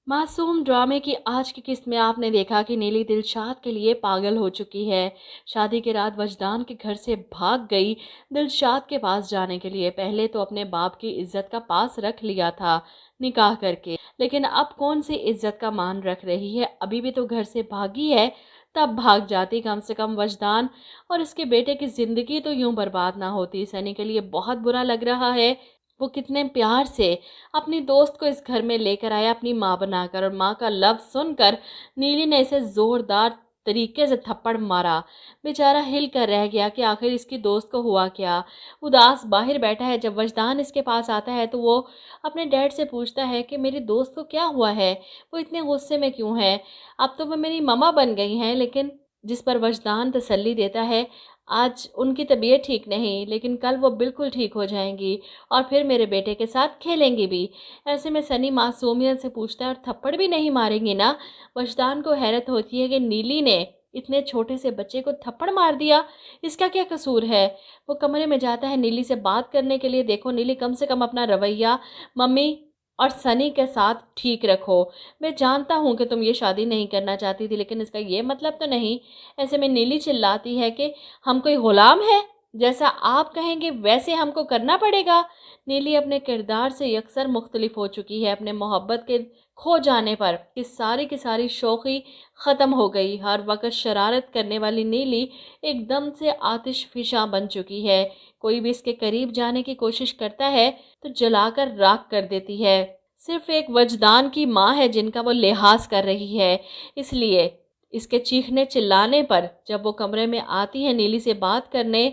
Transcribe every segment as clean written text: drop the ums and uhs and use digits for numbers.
मासूम ड्रामे की आज की किस्त में आपने देखा कि नीली दिलशाद के लिए पागल हो चुकी है। शादी की रात वजदान के घर से भाग गई दिलशाद के पास जाने के लिए। पहले तो अपने बाप की इज्जत का पास रख लिया था निकाह करके, लेकिन अब कौन सी इज्जत का मान रख रही है। अभी भी तो घर से भागी है, तब भाग जाती। कम से कम वजदान और इसके बेटे की जिंदगी तो यूं बर्बाद ना होती। सनी के लिए बहुत बुरा लग रहा है। वो कितने प्यार से अपनी दोस्त को इस घर में लेकर आया अपनी माँ बनाकर, और माँ का लफ्ज़ सुनकर नीली ने इसे ज़ोरदार तरीके से थप्पड़ मारा। बेचारा हिल कर रह गया कि आखिर इसकी दोस्त को हुआ क्या। उदास बाहर बैठा है। जब वजदान इसके पास आता है तो वो अपने डैड से पूछता है कि मेरी दोस्त को क्या हुआ है, वो इतने गुस्से में क्यों है। अब तो वो मेरी ममा बन गई हैं। लेकिन जिस पर वजदान तसल्ली देता है, आज उनकी तबीयत ठीक नहीं, लेकिन कल वो बिल्कुल ठीक हो जाएंगी और फिर मेरे बेटे के साथ खेलेंगी भी। ऐसे में सनी मासूमियत से पूछता है, और थप्पड़ भी नहीं मारेंगी ना। वजदान को हैरत होती है कि नीली ने इतने छोटे से बच्चे को थप्पड़ मार दिया, इसका क्या कसूर है। वो कमरे में जाता है नीली से बात करने के लिए। देखो नीली, कम से कम अपना रवैया मम्मी और सनी के साथ ठीक रखो। मैं जानता हूँ कि तुम ये शादी नहीं करना चाहती थी, लेकिन इसका ये मतलब तो नहीं। ऐसे में नीली चिल्लाती है कि हम कोई गुलाम है, जैसा आप कहेंगे वैसे हमको करना पड़ेगा। नीली अपने किरदार से अक्सर मुख्तलिफ हो चुकी है। अपने मोहब्बत के खो जाने पर इस की सारी शौक़ी ख़त्म हो गई। हर वक्त शरारत करने वाली नीली एकदम से आतिश फिशा बन चुकी है। कोई भी इसके करीब जाने की कोशिश करता है तो जलाकर राख कर देती है। सिर्फ एक वजदान की माँ है जिनका वो लिहाज कर रही है। इसलिए इसके चीखने चिल्लाने पर जब वो कमरे में आती है नीली से बात करने,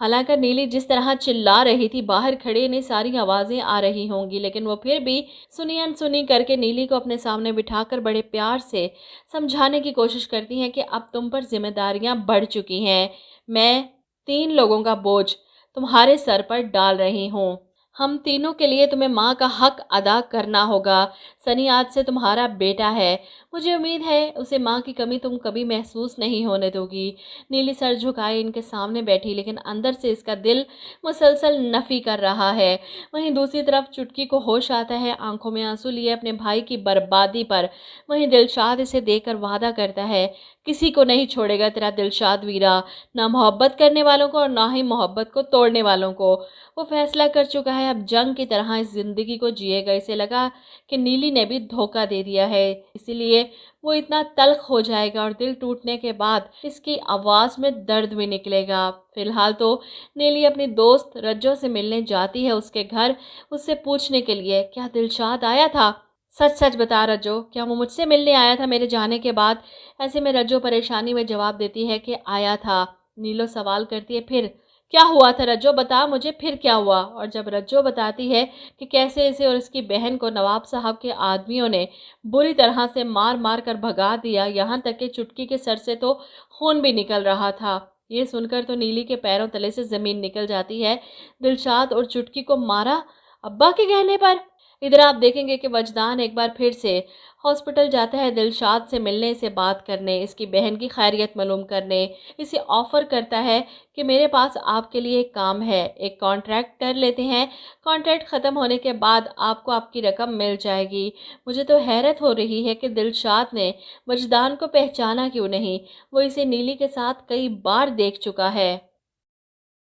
हालांकि नीली जिस तरह चिल्ला रही थी, बाहर खड़े इन्हें सारी आवाज़ें आ रही होंगी, लेकिन वो फिर भी सुनी अनसुनी करके नीली को अपने सामने बिठाकर बड़े प्यार से समझाने की कोशिश करती हैं कि अब तुम पर जिम्मेदारियां बढ़ चुकी हैं। मैं 3 लोगों का बोझ तुम्हारे सर पर डाल रही हूँ। हम तीनों के लिए तुम्हें माँ का हक अदा करना होगा। सनी आज से तुम्हारा बेटा है। मुझे उम्मीद है उसे माँ की कमी तुम कभी महसूस नहीं होने दोगी। नीली सर झुकाए इनके सामने बैठी, लेकिन अंदर से इसका दिल मुसलसल नफ़ी कर रहा है। वहीं दूसरी तरफ चुटकी को होश आता है, आंखों में आंसू लिए अपने भाई की बर्बादी पर। वहीं दिलशाद इसे देखकर वादा करता है, किसी को नहीं छोड़ेगा तेरा दिलशाद वीरा, ना मोहब्बत करने वालों को और ना ही मोहब्बत को तोड़ने वालों को। वो फैसला कर चुका है, अब जंग की तरह इस ज़िंदगी को जिएगा। इसे लगा कि नीली ने भी धोखा दे दिया है, इसीलिए वो इतना तल्ख हो जाएगा और दिल टूटने के बाद इसकी आवाज़ में दर्द भी निकलेगा। फिलहाल तो नीली अपनी दोस्त रज्जो से मिलने जाती है उसके घर, उससे पूछने के लिए क्या दिलशाद आया था। सच सच बता रज्जो, क्या वो मुझसे मिलने आया था मेरे जाने के बाद। ऐसे में रज्जो परेशानी में जवाब देती है कि आया था। नीलो सवाल करती है, फिर क्या हुआ था रज्जो, बता मुझे फिर क्या हुआ। और जब रज्जो बताती है कि कैसे इसे और इसकी बहन को नवाब साहब के आदमियों ने बुरी तरह से मार मार कर भगा दिया, यहाँ तक कि चुटकी के सर से तो खून भी निकल रहा था। ये सुनकर तो नीली के पैरों तले से ज़मीन निकल जाती है। दिलशाद और चुटकी को मारा अब्बा के कहने पर। इधर आप देखेंगे कि वजदान एक बार फिर से हॉस्पिटल जाता है दिलशाद से मिलने, से बात करने, इसकी बहन की खैरियत मालूम करने। इसे ऑफ़र करता है कि मेरे पास आपके लिए एक काम है, एक कॉन्ट्रैक्ट कर लेते हैं, कॉन्ट्रैक्ट ख़त्म होने के बाद आपको आपकी रकम मिल जाएगी। मुझे तो हैरत हो रही है कि दिलशाद ने वजदान को पहचाना क्यों नहीं। वो इसे नीली के साथ कई बार देख चुका है।